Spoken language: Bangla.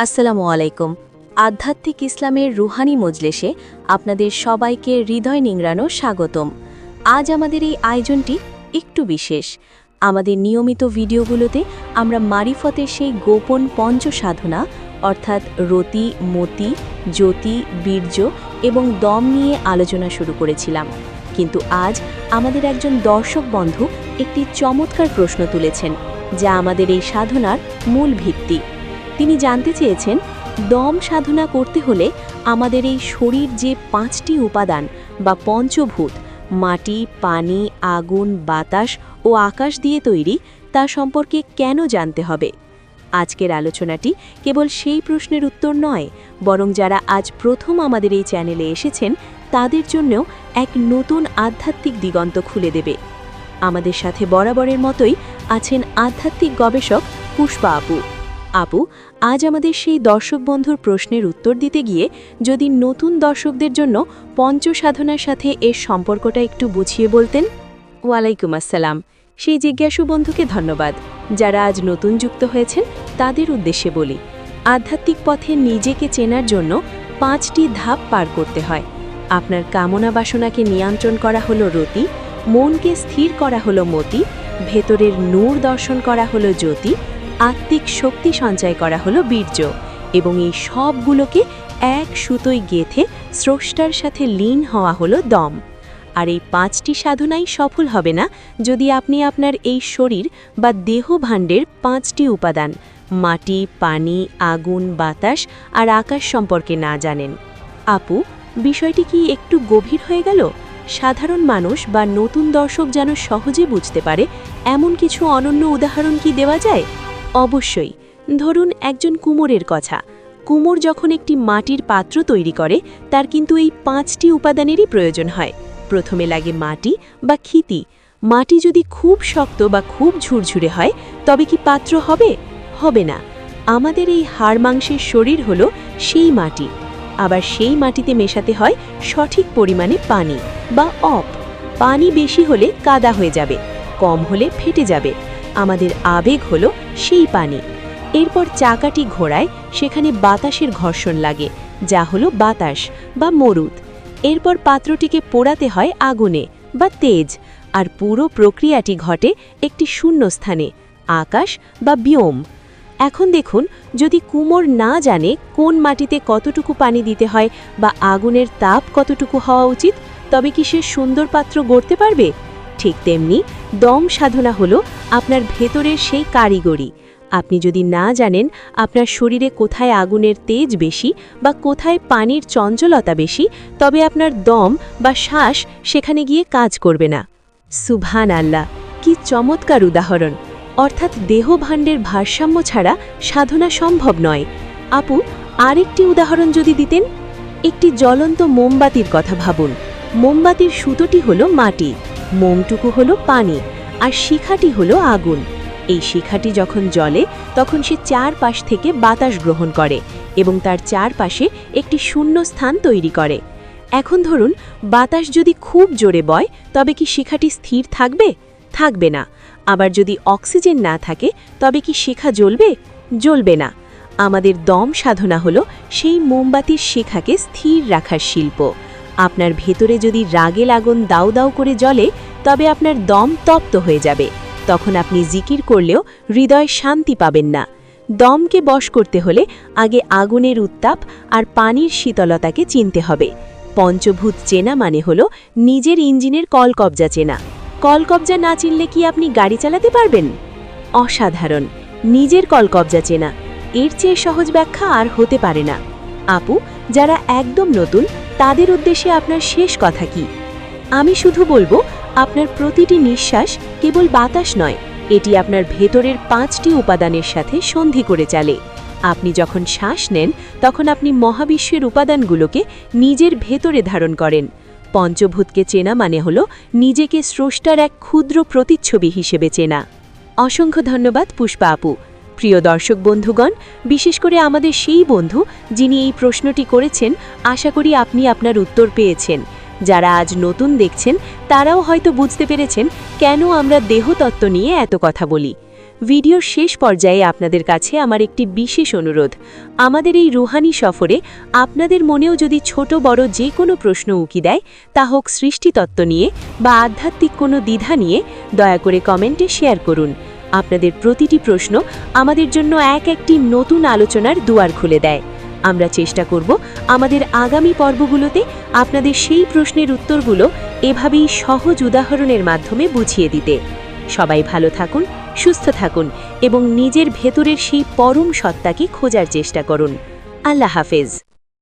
আসসালামু আলাইকুম। আধ্যাত্মিক ইসলামের রুহানি মজলিসে আপনাদের সবাইকে হৃদয় নিংড়ানো স্বাগতম। আজ আমাদের এই আয়োজনটি একটু বিশেষ। আমাদের নিয়মিত ভিডিওগুলোতে আমরা মারিফতের সেই গোপন পঞ্চসাধনা অর্থাৎ রতি, মতি, জ্যোতি, বীর্য এবং দম নিয়ে আলোচনা শুরু করেছিলাম, কিন্তু আজ আমাদের একজন দর্শক বন্ধু একটি চমৎকার প্রশ্ন তুলেছেন, যা আমাদের এই সাধনার মূল ভিত্তি। তিনি জানতে চেয়েছেন, দম সাধনা করতে হলে আমাদের এই শরীর যে 5টি উপাদান বা পঞ্চভূত মাটি, পানি, আগুন, বাতাস ও আকাশ দিয়ে তৈরি, তা সম্পর্কে কেন জানতে হবে। আজকের আলোচনাটি কেবল সেই প্রশ্নের উত্তর নয়, বরং যারা আজ প্রথম আমাদের এই চ্যানেলে এসেছেন তাদের জন্যও এক নতুন আধ্যাত্মিক দিগন্ত খুলে দেবে। আমাদের সাথে বরাবরের মতোই আছেন আধ্যাত্মিক গবেষক পুষ্পা আপু। আপু, আজ আমাদের সেই দর্শক বন্ধুর প্রশ্নের উত্তর দিতে গিয়ে যদি নতুন দর্শকদের জন্য পঞ্চসাধনার সাথে এর সম্পর্কটা একটু বুঝিয়ে বলতেন। ওয়ালাইকুম আসসালাম। সেই জিজ্ঞাসু বন্ধুকে ধন্যবাদ। যারা আজ নতুন যুক্ত হয়েছেন তাদের উদ্দেশ্যে বলি, আধ্যাত্মিক পথে নিজেকে চেনার জন্য 5টি ধাপ পার করতে হয়। আপনার কামনা বাসনাকে নিয়ন্ত্রণ করা হলো রতি, মনকে স্থির করা হলো মতি, ভেতরের নূর দর্শন করা হলো জ্যোতি, আত্মিক শক্তি সঞ্চয় করা হলো বীর্য, এবং এই সবগুলোকে এক সুতোয় গেঁথে স্রষ্টার সাথে লীন হওয়া হলো দম। আর এই 5টি সাধনাই সফল হবে না যদি আপনি আপনার এই শরীর বা দেহ ভাণ্ডের 5টি উপাদান মাটি, পানি, আগুন, বাতাস আর আকাশ সম্পর্কে না জানেন। আপু, বিষয়টি কি একটু গভীর হয়ে গেল? সাধারণ মানুষ বা নতুন দর্শক যেন সহজে বুঝতে পারে এমন কিছু অনন্য উদাহরণ কি দেওয়া যায়? অবশ্যই। ধরুন একজন কুমোরের কথা। কুমোর যখন একটি মাটির পাত্র তৈরি করে, তার কিন্তু এই 5টি উপাদানেরই প্রয়োজন হয়। প্রথমে লাগে মাটি বা ক্ষিতি। মাটি যদি খুব শক্ত বা খুব ঝুরঝুরে হয়, তবে কি পাত্র হবে? হবে না। আমাদের এই হাড় মাংসের শরীর হলো সেই মাটি। আবার সেই মাটিতে মেশাতে হয় সঠিক পরিমাণে পানি বা অপ। পানি বেশি হলে কাদা হয়ে যাবে, কম হলে ফেটে যাবে। আমাদের আবেগ হলো সেই পানি। এরপর চাকাটি ঘোরায়, সেখানে বাতাসের ঘর্ষণ লাগে, যা হলো বাতাস বা মরুদ। এরপর পাত্রটিকে পোড়াতে হয় আগুনে বা তেজ, আর পুরো প্রক্রিয়াটি ঘটে একটি শূন্য স্থানে, আকাশ বা ব্যোম। এখন দেখুন, যদি কুমোর না জানে কোন মাটিতে কতটুকু পানি দিতে হয় বা আগুনের তাপ কতটুকু হওয়া উচিত, তবে কি সে সুন্দর পাত্র গড়তে পারবে? ঠিক তেমনি দম সাধনা হলো আপনার ভেতরের সেই কারিগরি। আপনি যদি না জানেন আপনার শরীরে কোথায় আগুনের তেজ বেশি বা কোথায় পানির চঞ্চলতা বেশি, তবে আপনার দম বা শ্বাস সেখানে গিয়ে কাজ করবে না। সুবহান আল্লাহ, কি চমৎকার উদাহরণ! অর্থাৎ দেহভাণ্ডের ভারসাম্য ছাড়া সাধনা সম্ভব নয়। আপু, আরেকটি উদাহরণ যদি দিতেন। একটি জ্বলন্ত মোমবাতির কথা ভাবুন। মোমবাতির সুতোটি হলো মাটি, মোমটুকু হলো পানি, আর শিখাটি হলো আগুন। এই শিখাটি যখন জ্বলে তখন সে চারপাশ থেকে বাতাস গ্রহণ করে এবং তার চারপাশে একটি শূন্য স্থান তৈরি করে। এখন ধরুন বাতাস যদি খুব জোরে বয়, তবে কি শিখাটি স্থির থাকবে? থাকবে না। আবার যদি অক্সিজেন না থাকে, তবে কি শিখা জ্বলবে? জ্বলবে না। আমাদের দম সাধনা হলো সেই মোমবাতির শিখাকে স্থির রাখার শিল্প। আপনার ভেতরে যদি রাগের আগুন দাউ দাউ করে জ্বলে, তবে আপনার দম তপ্ত হয়ে যাবে। তখন আপনি জিকির করলেও হৃদয় শান্তি পাবেন না। দমকে বশ করতে হলে আগে আগুনের উত্তাপ আর পানির শীতলতাকে চিনতে হবে। পঞ্চভূত চেনা মানে হলো নিজের ইঞ্জিনের কলকবজা চেনা। কলকবজা না চিনলে কি আপনি গাড়ি চালাতে পারবেন? অসাধারণ। নিজের কলকবজা চেনা, এর চেয়ে সহজ ব্যাখ্যা আর হতে পারে না। আপু, যারা একদম নতুন তাদের উদ্দেশ্যে আপনার শেষ কথা কি? আমি শুধু বলবো, আপনার প্রতিটি নিঃশ্বাস কেবল বাতাস নয়, এটি আপনার ভেতরের 5টি উপাদানের সাথে সন্ধি করে চলে। আপনি যখন শ্বাস নেন, তখন আপনি মহাবিশ্বের উপাদানগুলোকে নিজের ভেতরে ধারণ করেন। পঞ্চভূতকে চেনা মানে হলো নিজেকে স্রষ্টার এক ক্ষুদ্র প্রতিচ্ছবি হিসেবে চেনা। অসংখ্য ধন্যবাদ পুষ্পা আপু। প্রিয় দর্শক বন্ধুগণ, বিশেষ করে আমাদের সেই বন্ধু যিনি এই প্রশ্নটি করেছেন, আশা করি আপনি আপনার উত্তর পেয়েছেন। যারা আজ নতুন দেখছেন তারাও হয়তো বুঝতে পেরেছেন কেন আমরা দেহতত্ত্ব নিয়ে এত কথা বলি। ভিডিওর শেষ পর্যায়ে আপনাদের কাছে আমার একটি বিশেষ অনুরোধ। আমাদের এই রুহানি সফরে আপনাদের মনেও যদি ছোট বড় যে কোনো প্রশ্ন উকি দেয়, তা হোক সৃষ্টিতত্ত্ব নিয়ে বা আধ্যাত্মিক কোনো দ্বিধা নিয়ে, দয়া করে কমেন্টে শেয়ার করুন। আপনাদের প্রতিটি প্রশ্ন আমাদের জন্য একটি নতুন আলোচনার দুয়ার খুলে দেয়। আমরা চেষ্টা করব আমাদের আগামী পর্বগুলোতে আপনাদের সেই প্রশ্নের উত্তরগুলো এভাবেই সহজ উদাহরণের মাধ্যমে বুঝিয়ে দিতে। সবাই ভালো থাকুন, সুস্থ থাকুন এবং নিজের ভেতরের সেই পরম সত্তাকে খোঁজার চেষ্টা করুন। আল্লাহ হাফেজ।